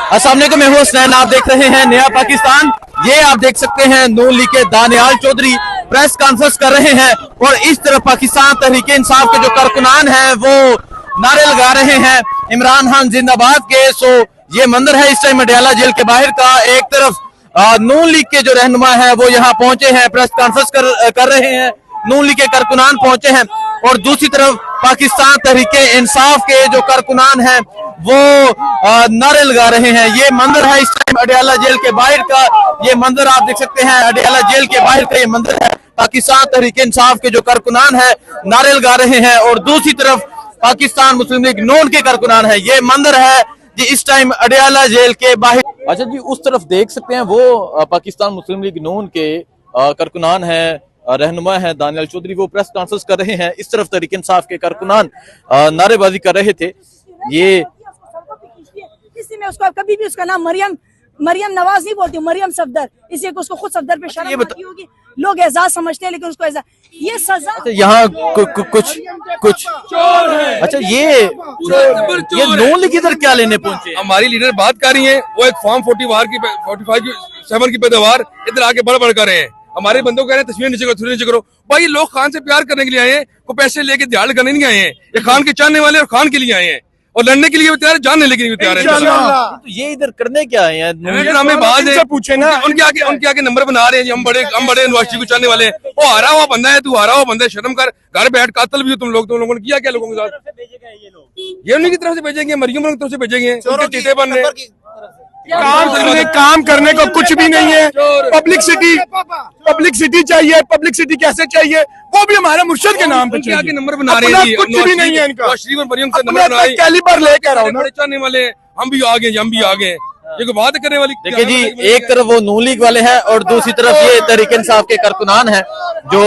अस्सलाम वालेकुम, मैं हूं हसनैन, आप देख रहे हैं नया पाकिस्तान। ये आप देख सकते हैं नून लीग के दानियाल चौधरी प्रेस कॉन्फ्रेंस कर रहे हैं और इस तरफ पाकिस्तान तहरीक इंसाफ के जो कारकुनान हैं वो नारे लगा रहे हैं इमरान खान जिंदाबाद के। सो ये मंदिर है इस टाइम अडयाला जेल के बाहर का। एक तरफ नून लीग के जो रहनुमा है वो यहाँ पहुंचे हैं, प्रेस कॉन्फ्रेंस कर रहे हैं, नून लीग के कारकुनान पहुंचे हैं और दूसरी तरफ पाकिस्तान तहरीक इंसाफ के जो कारकुनान हैं वो नारे लगा रहे हैं। ये मंदिर है इस टाइम अडयाला जेल के बाहर का। ये मंदिर आप देख सकते हैं अडयाला जेल के बाहर का ये मंदिर है। पाकिस्तान तहरीक इंसाफ के जो कारकुनान है नारे लगा रहे हैं और दूसरी तरफ पाकिस्तान मुस्लिम लीग नून के कारकुनान है। ये मंदिर है जी इस टाइम अडयाला जेल के बाहर। अच्छा जी, उस तरफ देख सकते हैं वो पाकिस्तान मुस्लिम लीग नून के कारकुनान है, रहनुमा है दानियाल चौधरी, वो प्रेस कॉन्फ्रेंस कर रहे हैं। इस तरफ तहरीक इंसाफ के कारकुनान नारेबाजी कर रहे थे। ये मैं उसको कभी भी उसका नाम मरियम नवाज नहीं बोलती हूँ, मरियम सफदर, इसलिए उसको खुद सफदर पे शर्म आती होगी। लोग एजाज समझते हैं लेकिन उसको एजाज ये सजा। अच्छा, यहाँ कुछ अच्छा ये नून लीग इधर क्या लेने पहुंचे? हमारी लीडर बात कर रही है, वो एक फॉर्म 45 की पैदावार इधर आके बढ़ कर रहे हैं। हमारे बंदों कह रहे हैं तस्वीर नीचे करो। भाई लोग खान से प्यार करने के लिए आए हैं, को पैसे लेके दिहाड़ करने नहीं आए हैं। ये खान के चाहने वाले और खान के लिए आए हैं और लड़ने के लिए तैयार, जानने लेके नहीं तैयार है। तो ये इधर करने क्या आए हैं? हमें बात है, पूछे ना उनके आगे नंबर बना रहे हैं। हम बड़े यूनिवर्सिटी को चाहने वाले हैं। वो हारा हुआ बंदा है, तू हारा हुआ बंदा है, शर्म कर। घर बैठ कातल भी हो तुम लोगों ने किया क्या लोगों के साथ? ये उन्हीं की तरफ से भेजेंगे, मरियम की तरफ से भेजेंगे। चीते बन रहे काम करने को कुछ भी नहीं है। पब्लिक सिटी चाहिए। पब्लिक सिटी कैसे चाहिए वो भी हमारे मुर्शिद के नाम पे चाहिए। नंबर बना रहे हैं, कुछ भी नहीं है इनका। मरियम से नंबर बनाए, कैलिबर लेकर आओ ना। चाहने वाले हम भी आगे ये कोई बात करने वाली। देखिए जी, एक तरफ वो नून लीग वाले हैं और दूसरी तरफ ये तहरीक इंसाफ के कारकुनान हैं जो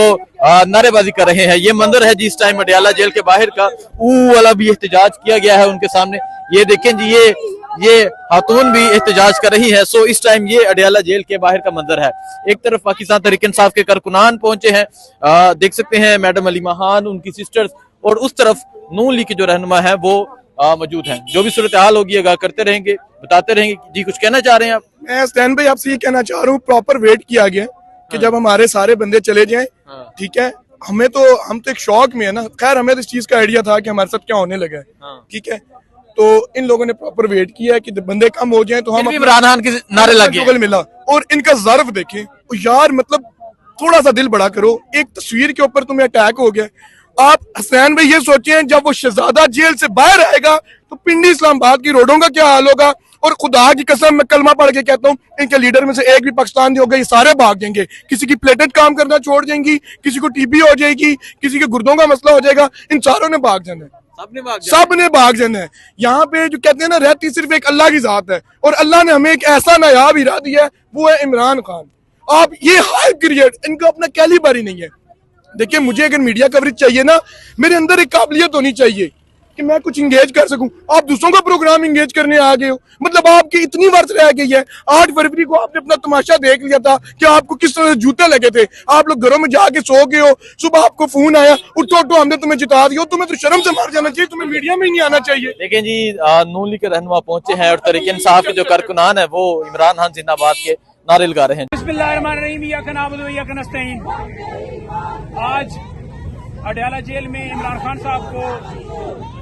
नारेबाजी कर रहे हैं। ये मंदिर है जी इस टाइम अडयाला जेल के बाहर का। ऊ वाला भी एहतजाज किया गया है उनके सामने। ये देखें जी, ये खातून भी एहतजाज कर रही है। सो इस टाइम ये अडयाला जेल के बाहर का मंदिर है। एक तरफ पाकिस्तान तहरीक इंसाफ के कारकुनान पहुंचे हैं, देख सकते हैं मैडम अलीमा खान, उनकी सिस्टर्स, और उस तरफ नून लीग के जो रहनुमा है वो मौजूद हैं। जो भी सूरत हाल होगी आगाह करते रहेंगे, बताते रहेंगे। जी कुछ कहना चाह रहे हैं आप? मैं स्टैन भाई आपसे ये कहना चाह रहा हूँ, प्रॉपर वेट किया गया कि जब हमारे सारे बंदे चले जाएं, ठीक है। हम तो एक शौक में है ना। खैर हमें तो इस चीज का आइडिया था कि हमारे साथ क्या होने लगा है, ठीक है। तो इन लोगों ने प्रॉपर वेट किया कि बंदे कम हो जाएं तो हम इमरान खान के नारे लगे मिला। और इनका ज़र्फ देखें यार, मतलब थोड़ा सा दिल बड़ा करो। एक तस्वीर के ऊपर तुम्हें अटैक हो गया। आप हसनैन भाई ये सोचें, जब वो शहजादा जेल से बाहर आएगा तो पिंडी इस्लामाबाद की रोडों का क्या हाल होगा। और खुदा की कसम मैं कलमा पढ़ के कहता हूँ, इनके लीडर में से एक भी पाकिस्तान होगा, ये सारे भाग जाएंगे। किसी की प्लेटेट काम करना छोड़ जाएंगी, किसी को टीबी हो जाएगी, किसी के गुर्दों का मसला हो जाएगा। इन सारों ने भाग जाना है, सब ने भाग जाना है। यहाँ पे जो कहते हैं ना, रहती सिर्फ एक अल्लाह की जात है और अल्लाह ने हमें एक ऐसा नायाब हीरा दिया है, वो है इमरान खान। आप ये हाई क्रिएट, इनका अपना कैलिबर ही नहीं है। देखिए, मुझे अगर मीडिया कवरेज चाहिए ना, मेरे अंदर एक काबिलियत होनी चाहिए कि मैं कुछ इंगेज कर सकूं। आप दूसरों का प्रोग्राम इंगेज करने आ गए हो, मतलब आपकी इतनी वर्ष रह गई है। 8 फरवरी को आपने अपना तमाशा देख लिया था कि आपको किस तरह से जूते लगे थे। आप लोग घरों में जाके सो गए हो, सुबह आपको फोन आया, उठो हमने तुम्हें जिता दिया। तुम्हें तो शर्म से मार जाना चाहिए, तुम्हें मीडिया में ही नहीं आना चाहिए। देखें जी, नून लीग के रहनुमा पहुंचे हैं और तहरीक इंसाफ के जो कारकुनान है वो इमरान खान जिंदाबाद के नारे लगा रहे हैं। आज अडयाला जेल में इमरान खान साहब को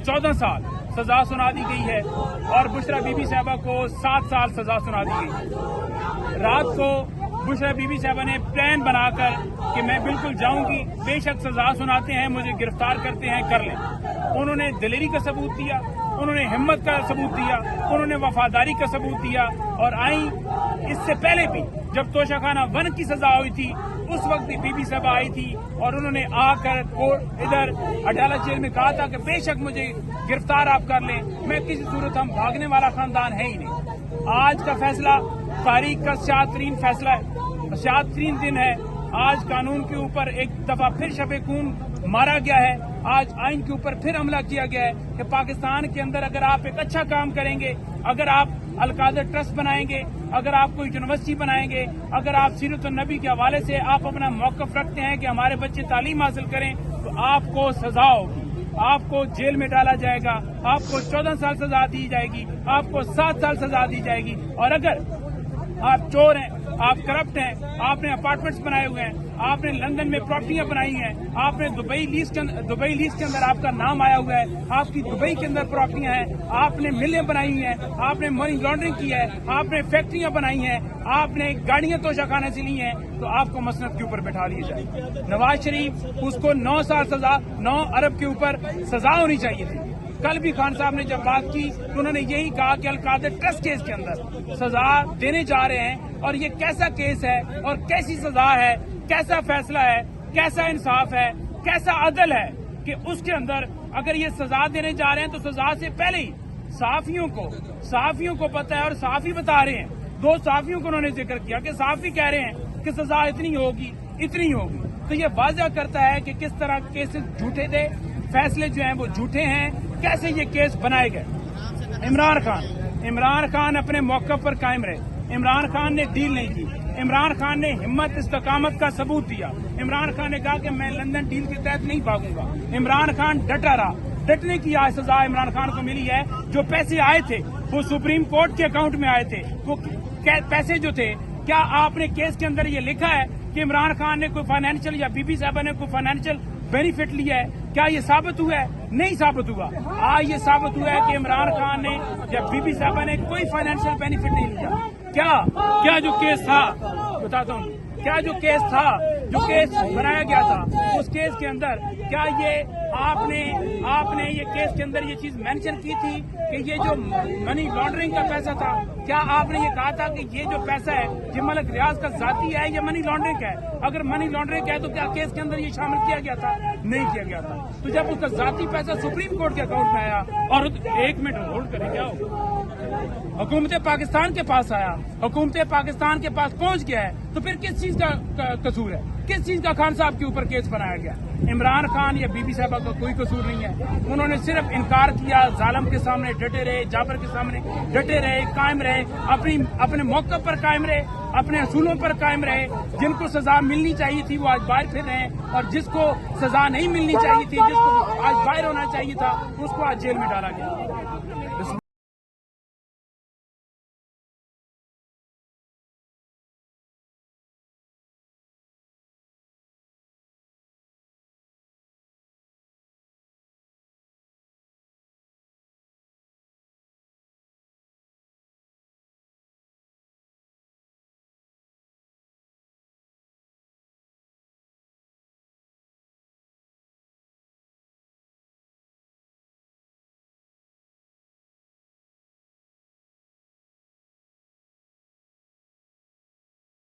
14 साल सजा सुना दी गई है और बुशरा बीबी साहबा को 7 साल सजा सुना दी गई। रात को बुशरा बीबी साहबा ने प्लान बनाकर कि मैं बिल्कुल जाऊंगी, बेशक सजा सुनाते हैं, मुझे गिरफ्तार करते हैं, कर लें। उन्होंने दिलेरी का सबूत दिया, उन्होंने हिम्मत का सबूत दिया, उन्होंने वफादारी का सबूत दिया। और आई इससे पहले भी जब तोशाखाना 1 की सजा हुई थी, उस वक्त भी बीबी साहबा आई थी और उन्होंने आकर इधर अडयाला जेल में कहा था कि बेशक मुझे गिरफ्तार आप कर लें, मैं किसी सूरत, हम भागने वाला खानदान है ही नहीं। आज का फैसला तारीख का शादतरीन फैसला है, शादतरीन दिन है। आज कानून के ऊपर एक दफा फिर शबे खून मारा गया है। आज आइन के ऊपर फिर हमला किया गया है कि पाकिस्तान के अंदर अगर आप एक अच्छा काम करेंगे, अगर आप अलकादर ट्रस्ट बनाएंगे, अगर आप कोई यूनिवर्सिटी बनाएंगे, अगर आप सीरत नबी के हवाले से आप अपना मौकफ रखते हैं कि हमारे बच्चे तालीम हासिल करें, तो आपको सजा होगी। आपको जेल में डाला जाएगा, आपको 14 साल सजा दी जाएगी, आपको 7 साल सजा दी जाएगी। और अगर आप चोर हैं, आप करप्ट हैं, आपने अपार्टमेंट्स बनाए हुए हैं, आपने लंदन में प्रॉपर्टियां बनाई हैं, आपने दुबई लीज के अंदर आपका नाम आया हुआ है, आपकी दुबई के अंदर प्रॉपर्टियां हैं, आपने मिलें बनाई हैं, आपने मनी लॉन्ड्रिंग की है, आपने फैक्ट्रियां बनाई हैं, आपने गाड़ियां तोशाखाने से ली हैं, तो आपको मसनद के ऊपर बैठा लिया जाए। नवाज शरीफ, उसको 9 साल सजा, 9 अरब के ऊपर सजा होनी चाहिए थी। कल भी खान साहब ने जब बात की तो उन्होंने यही कहा कि अलकादर ट्रस्ट केस के अंदर सजा देने जा रहे हैं, और ये कैसा केस है और कैसी सजा है, कैसा फैसला है, कैसा इंसाफ है, कैसा अदल है कि उसके अंदर अगर ये सजा देने जा रहे हैं तो सजा से पहले ही सहाफियों को पता है, और सहाफी बता रहे हैं, 2 सहाफियों को उन्होंने जिक्र किया कि सहाफी कह रहे हैं कि सजा इतनी होगी। तो ये वाज़ह करता है कि किस तरह केसेस झूठे थे, फैसले जो हैं वो झूठे हैं, कैसे ये केस बनाए गए। इमरान खान अपने मौक़िफ़ पर कायम रहे। इमरान खान ने डील नहीं की। इमरान खान ने हिम्मत इस्तकामत का सबूत दिया। इमरान खान ने कहा कि मैं लंदन डील के तहत नहीं भागूंगा। इमरान खान डटा रहा। डटने की आज सजा इमरान खान को मिली है। जो पैसे आए थे वो सुप्रीम कोर्ट के अकाउंट में आए थे। वो पैसे जो थे, क्या आपने केस के अंदर ये लिखा है कि इमरान खान ने कोई फाइनेंशियल या बीबी साहबा ने कोई फाइनेंशियल बेनिफिट लिया है? क्या ये साबित हुआ है? नहीं साबित हुआ। आज ये साबित हुआ है कि इमरान खान ने या बीबी साहबा ने कोई फाइनेंशियल बेनिफिट नहीं लिया। क्या जो केस था, बताता हूँ, क्या जो केस बनाया गया था, उस केस के अंदर क्या ये आपने ये केस के अंदर ये चीज मेंशन की थी कि ये जो मनी लॉन्ड्रिंग का पैसा था, क्या आपने ये कहा था कि ये जो पैसा है ये मलिक रियाज का जाती है या मनी लॉन्ड्रिंग है? अगर मनी लॉन्ड्रिंग है तो क्या केस के अंदर ये शामिल किया गया था? नहीं किया गया था। तो जब उसका जाती पैसा सुप्रीम कोर्ट के अकाउंट में आया, और 1 मिनट होल्ड करें, क्या हो, हुकूमत पाकिस्तान के पास आया, हुकूमत पाकिस्तान के पास पहुंच गया है, तो फिर किस चीज का कसूर है? किस चीज का खान साहब के ऊपर केस बनाया गया? इमरान खान या बीबी साहबा का कोई कसूर नहीं है। उन्होंने सिर्फ इनकार किया, जालिम के सामने डटे रहे, जाबर के सामने डटे रहे, कायम रहे, अपने मौक़िफ़ पर कायम रहे, अपने असूलों पर कायम रहे। जिनको सजा मिलनी चाहिए थी वो आज बाहर फिर रहे हैं, और जिसको सजा नहीं मिलनी चाहिए थी, जिसको आज बाहर होना चाहिए था, उसको आज जेल में डाला गया।